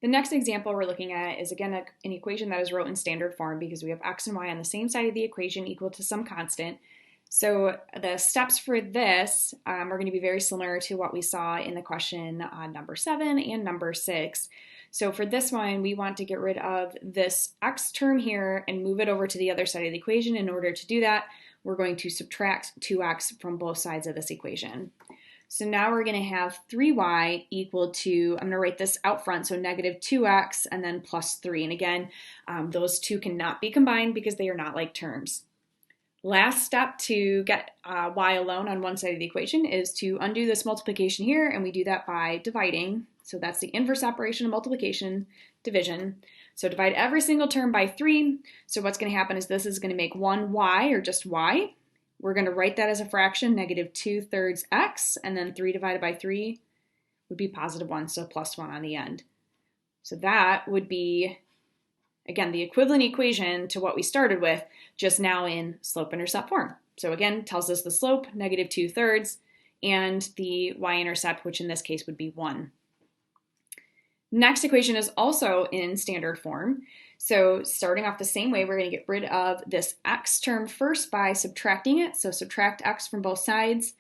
The next example we're looking at is again an equation that is wrote in standard form because we have x and y on the same side of the equation equal to some constant. So the steps for this are going to be very similar to what we saw in the question on number 7 and number 6. So for this one, we want to get rid of this x term here and move it over to the other side of the equation. In order to do that, we're going to subtract 2x from both sides of this equation. So now we're going to have 3y equal to, I'm going to write this out front, so negative 2x and then plus 3. And again, those two cannot be combined because they are not like terms. Last step to get y alone on one side of the equation is to undo this multiplication here, and we do that by dividing. So that's the inverse operation of multiplication, division. So divide every single term by 3. So what's going to happen is this is going to make 1y, or just y. We're going to write that as a fraction, negative 2/3 x, and then 3 divided by 3 would be positive 1, so plus 1 on the end. So that would be, again, the equivalent equation to what we started with, just now in slope-intercept form. So again, tells us the slope, negative 2/3, and the y-intercept, which in this case would be 1. Next equation is also in standard form. So starting off the same way, we're going to get rid of this x term first by subtracting it. So subtract x from both sides.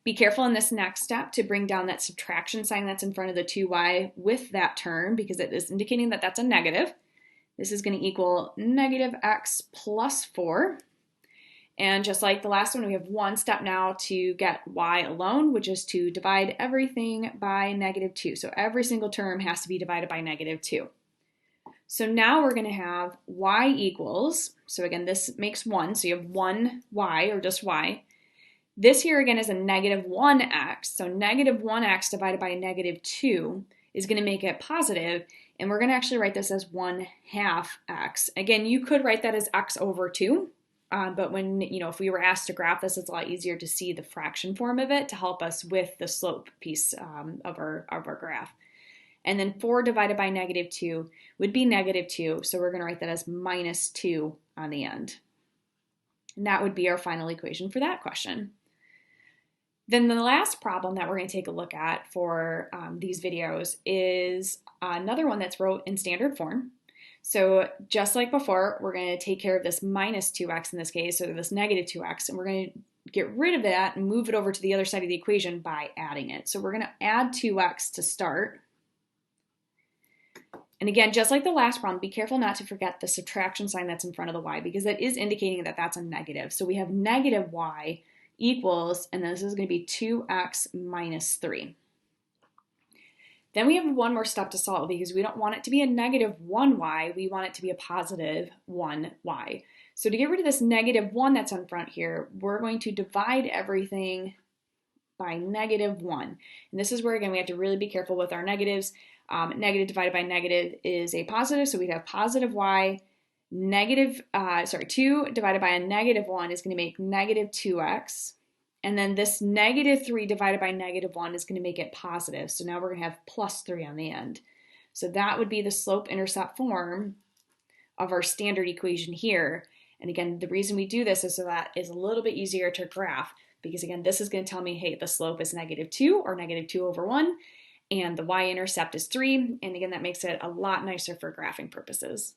Be careful in this next step to bring down that subtraction sign that's in front of the 2y with that term because it is indicating that that's a negative. This is going to equal negative x plus 4. And just like the last one, we have one step now to get y alone, which is to divide everything by negative 2. So every single term has to be divided by negative 2. So now we're going to have y equals, so again, this makes 1, so you have 1y, or just y. This here again is a negative 1x, so negative 1x divided by negative 2 is going to make it positive, and we're going to actually write this as 1/2 x. Again, you could write that as x over 2, but when, if we were asked to graph this, it's a lot easier to see the fraction form of it to help us with the slope piece of our graph. And then 4 divided by negative 2 would be negative 2, so we're going to write that as minus 2 on the end. And that would be our final equation for that question. Then the last problem that we're going to take a look at for these videos is another one that's wrote in standard form. So just like before, we're going to take care of this minus 2x in this case, or this negative 2x, and we're going to get rid of that and move it over to the other side of the equation by adding it. So we're going to add 2x to start. And again, just like the last problem, be careful not to forget the subtraction sign that's in front of the y because that is indicating that that's a negative. So we have negative y equals, and this is going to be 2x minus 3. Then we have one more step to solve because we don't want it to be a negative 1y, we want it to be a positive 1y. So to get rid of this negative 1 that's in front here, we're going to divide everything by negative 1. And this is where, again, we have to really be careful with our negatives. Negative divided by negative is a positive, so we'd have positive y. 2 divided by a negative 1 is going to make negative 2x. And then this negative 3 divided by negative 1 is going to make it positive. So now we're going to have plus 3 on the end. So that would be the slope-intercept form of our standard equation here. And again, the reason we do this is so that it's a little bit easier to graph because, again, this is going to tell me, hey, the slope is negative 2 or negative 2 over 1. And the y-intercept is 3, and again, that makes it a lot nicer for graphing purposes.